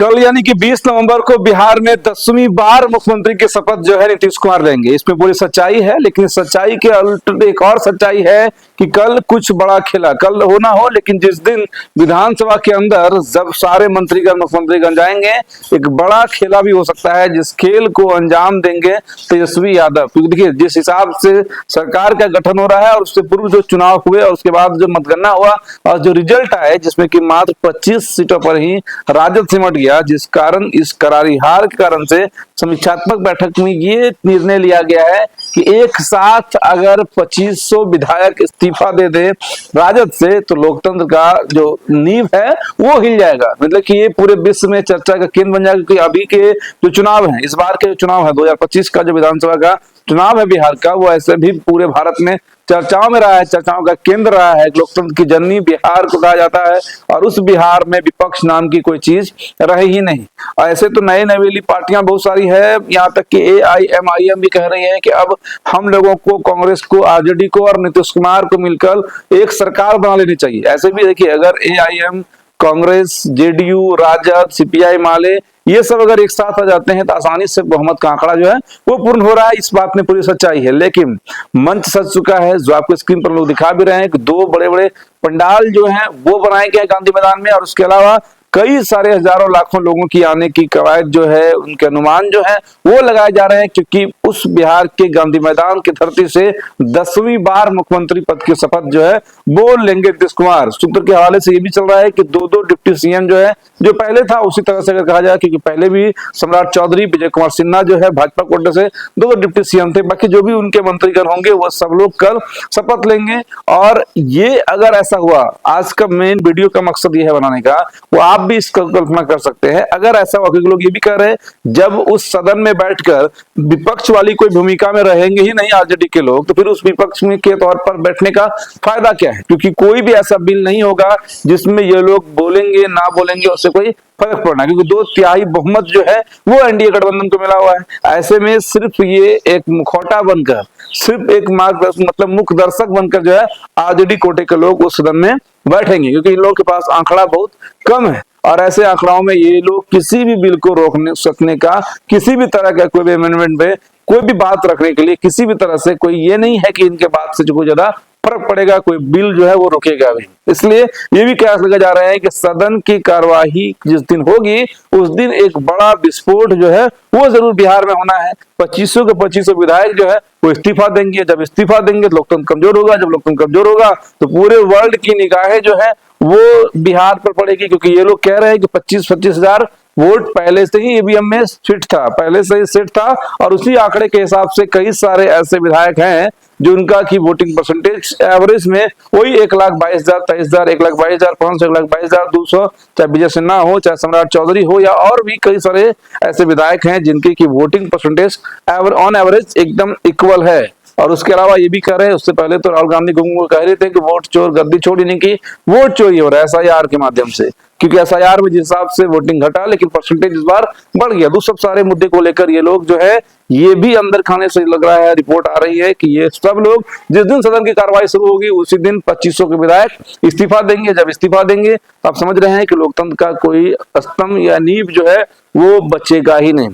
कल यानी कि 20 नवंबर को बिहार में 10वीं बार मुख्यमंत्री की शपथ जो है नीतीश कुमार लेंगे। इसमें पूरी सच्चाई है, लेकिन सच्चाई के उल्ट एक और सच्चाई है कि कल कुछ बड़ा खेला, कल हो ना हो, लेकिन जिस दिन विधानसभा के अंदर जब सारे मंत्रीगण मुख्यमंत्रीगण जाएंगे, एक बड़ा खेला भी हो सकता है, जिस खेल को अंजाम देंगे तेजस्वी यादव। क्योंकि देखिए, जिस हिसाब से सरकार का गठन हो रहा है और उससे पूर्व जो चुनाव हुए और उसके बाद जो मतगणना हुआ और जो रिजल्ट आए, जिसमें कि मात्र 25 सीटों पर ही राजद सिमट गया, जिस कारण इस करारी हार के कारण से समीक्षात्मक बैठक में ये निर्णय लिया गया है कि एक साथ अगर 2500 विधायक इस्तीफा दे दे राजद से, तो लोकतंत्र का जो नींव है वो हिल जाएगा। मतलब कि ये पूरे विश्व में चर्चा का केंद्र बन जाएगा कि अभी के जो चुनाव है, इस बार के जो चुनाव है 2025 का जो विधानसभा का चुनाव है बिहार का, वो ऐसे भी पूरे भारत में चर्चाओं में रहा है, चर्चाओं का केंद्र रहा है। लोकतंत्र की जननी बिहार को कहा जाता है और उस बिहार में विपक्ष नाम की कोई चीज रही ही नहीं। और ऐसे तो नए नवेली पार्टियां बहुत सारी है, यहाँ तक कि AIMIM भी कह रही है कि अब हम लोगों को, कांग्रेस को, RJD को और नीतीश कुमार को मिलकर एक सरकार बना लेनी चाहिए। ऐसे भी देखिए, अगर AIM, Congress, JDU, Rajad, CPI, माले, ये सब अगर एक साथ आ जाते हैं तो आसानी से बहुमत का आंकड़ा जो है वो पूर्ण हो रहा है। इस बात में पूरी सच्चाई है, लेकिन मंच सज चुका है, जो आपको स्क्रीन पर लोग दिखा भी रहे हैं कि 2 बड़े बड़े पंडाल जो हैं वो बनाए गए गांधी मैदान में, और उसके अलावा कई सारे हजारों लाखों लोगों की आने की कवायद जो है, उनके अनुमान जो है वो लगाए जा रहे हैं, क्योंकि उस बिहार के गांधी मैदान की धरती से 10वीं बार मुख्यमंत्री पद की शपथ जो है वो लेंगे नीतीश कुमार। सूत्र के हवाले से ये भी चल रहा है कि 2 डिप्टी CM जो है, जो पहले था उसी तरह से अगर कहा जाए, क्योंकि पहले भी सम्राट चौधरी, विजय कुमार सिन्हा जो है भाजपा कोटे से 2 डिप्टी CM थे, बाकी जो भी उनके मंत्रीगण होंगे वो सब लोग कल शपथ लेंगे। और ये अगर ऐसा हुआ, आज का मेन वीडियो का मकसद ये है बनाने का, वो आप भी इसका कल्पना कर सकते हैं, अगर ऐसा हुआ, क्योंकि लोग ये भी कह रहे हैं जब उस सदन में बैठकर विपक्ष वाली कोई भूमिका में रहेंगे ही नहीं RJD के लोग, तो फिर उस विपक्ष में के तौर पर बैठने का फायदा क्या है? क्योंकि कोई भी ऐसा बिल नहीं होगा जिसमें ये लोग बोलेंगे ना बोलेंगे उससे कोई फर्क पड़ना, क्योंकि 2/3 बहुमत जो है वो NDA गठबंधन को मिला हुआ है। ऐसे में सिर्फ ये एक मुखौटा बनकर, सिर्फ एक मार्गदर्शक मतलब मुख्य दर्शक बनकर जो है RJD कोटे के लोग उस सदन में बैठेंगे, क्योंकि इन लोगों के पास आंकड़ा बहुत कम है। और ऐसे आंकड़ाओं में ये लोग किसी भी बिल को रोकने सकने का, किसी भी तरह का कोई भी अमेंडमेंट पे कोई भी बात रखने के लिए किसी भी तरह से कोई ये नहीं है कि इनके बात से जो कोई ज्यादा फर्क पड़ेगा, कोई बिल जो है वो रुकेगा भी। इसलिए ये भी कयास लगा जा रहा है कि सदन की कार्यवाही जिस दिन होगी उस दिन एक बड़ा विस्फोट जो है वो जरूर बिहार में होना है। 2500 के 2500 विधायक जो है वो इस्तीफा देंगे। जब इस्तीफा देंगे तो लोकतंत्र कमजोर होगा, जब लोकतंत्र कमजोर होगा तो पूरे वर्ल्ड की निगाहें जो है वो बिहार पर पड़ेगी, क्योंकि ये लोग कह रहे हैं कि 25-25 हजार वोट पहले से ही EVM में फिट था, पहले से ही सेट था, और उसी आंकड़े के हिसाब से कई सारे ऐसे विधायक हैं जो उनका की वोटिंग परसेंटेज एवरेज में वही 1,22,000, 23,000, 1,22,500, 1,22,200, चाहे विजय सिन्हा हो, चाहे सम्राट चौधरी हो, या और भी कई सारे ऐसे विधायक हैं जिनकी की वोटिंग परसेंटेज ऑन एवरेज एकदम इक्वल है। और उसके अलावा ये भी कह रहे हैं, उससे पहले तो राहुल गांधी को कह रहे थे कि वोट चोर गद्दी छोड़ी नहीं की, वोट चोरी हो रहा है SIR के माध्यम से, क्योंकि SIR में जिस हिसाब से वोटिंग घटा लेकिन परसेंटेज इस बार बढ़ गया। तो सब सारे मुद्दे को लेकर ये लोग जो है ये भी अंदर खाने से लग रहा है, रिपोर्ट आ रही है कि ये सब लोग जिस दिन सदन की कार्रवाई शुरू होगी उसी दिन 2500 के विधायक इस्तीफा देंगे। जब इस्तीफा देंगे तो आप समझ रहे हैं कि लोकतंत्र का कोई स्तंभ या नींव जो है वो बचेगा ही नहीं।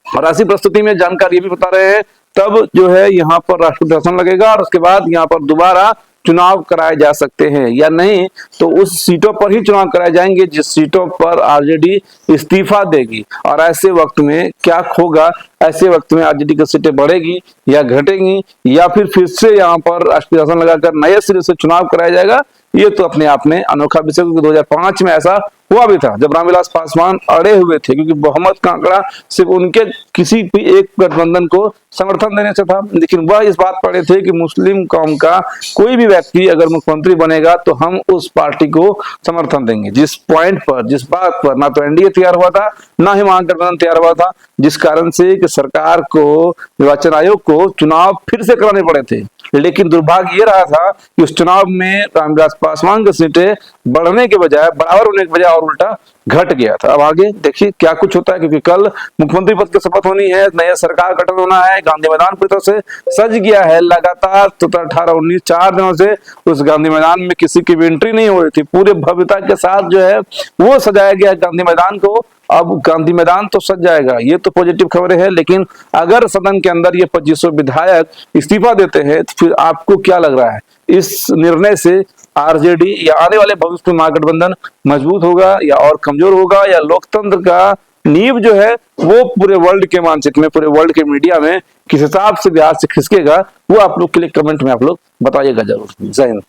और ऐसी परिस्थिति में जानकार ये भी बता रहे हैं तब जो है यहाँ पर राष्ट्रपति शासन लगेगा और उसके बाद यहाँ पर दोबारा चुनाव कराए जा सकते हैं, या नहीं तो उस सीटों पर ही चुनाव कराए जाएंगे जिस सीटों पर RJD इस्तीफा देगी। और ऐसे वक्त में क्या होगा, ऐसे वक्त में RJD की सीटें बढ़ेगी या घटेंगी, या फिर से यहाँ पर राष्ट्रपति शासन लगाकर नए सिरे से चुनाव कराया जाएगा, ये तो अपने आप में अनोखा विषय। 2005 में ऐसा हुआ भी था जब रामविलास पासवान अड़े हुए थे, क्योंकि बहुमत का आंकड़ा सिर्फ उनके किसी भी एक गठबंधन को समर्थन देने से था, लेकिन वह इस बात पर अड़े थे कि मुस्लिम कौम का कोई भी व्यक्ति अगर मुख्यमंत्री बनेगा तो हम उस पार्टी को समर्थन देंगे। जिस पॉइंट पर, जिस बात पर ना तो NDA तैयार हुआ था ना ही महागठबंधन तैयार हुआ था, जिस कारण से कि सरकार को, निर्वाचन आयोग को चुनाव फिर से कराने पड़े थे। लेकिन दुर्भाग्य ये रहा था कि उस चुनाव में रामविलास पासवान की सीटें बढ़ने के बजाय, बराबर होने के बजाय और उल्टा घट गया था। अब आगे देखिए क्या कुछ होता है, क्योंकि कल मुख्यमंत्री पद की शपथ होनी है, नया सरकार गठन होना है, गांधी मैदान पूरी तरह से सज गया है। लगातार 18-19 4 दिनों से उस गांधी मैदान में किसी की भी एंट्री नहीं हो रही थी। पूरे भव्यता के साथ जो है वो सजाया गया गांधी मैदान को, अब गांधी मैदान तो सज जाएगा, ये तो पॉजिटिव खबरें हैं। लेकिन अगर सदन के अंदर ये 2500 विधायक इस्तीफा देते हैं तो फिर आपको क्या लग रहा है, इस निर्णय से आरजेडी या आने वाले भविष्य में महागठबंधन मजबूत होगा या और कमजोर होगा, या लोकतंत्र का नींव जो है वो पूरे वर्ल्ड के मानचित्र में, पूरे वर्ल्ड के मीडिया में किस हिसाब से बिहार से खिसकेगा, वो आप लोग के लिए कमेंट में आप लोग बताइएगा जरूर। जय हिंद।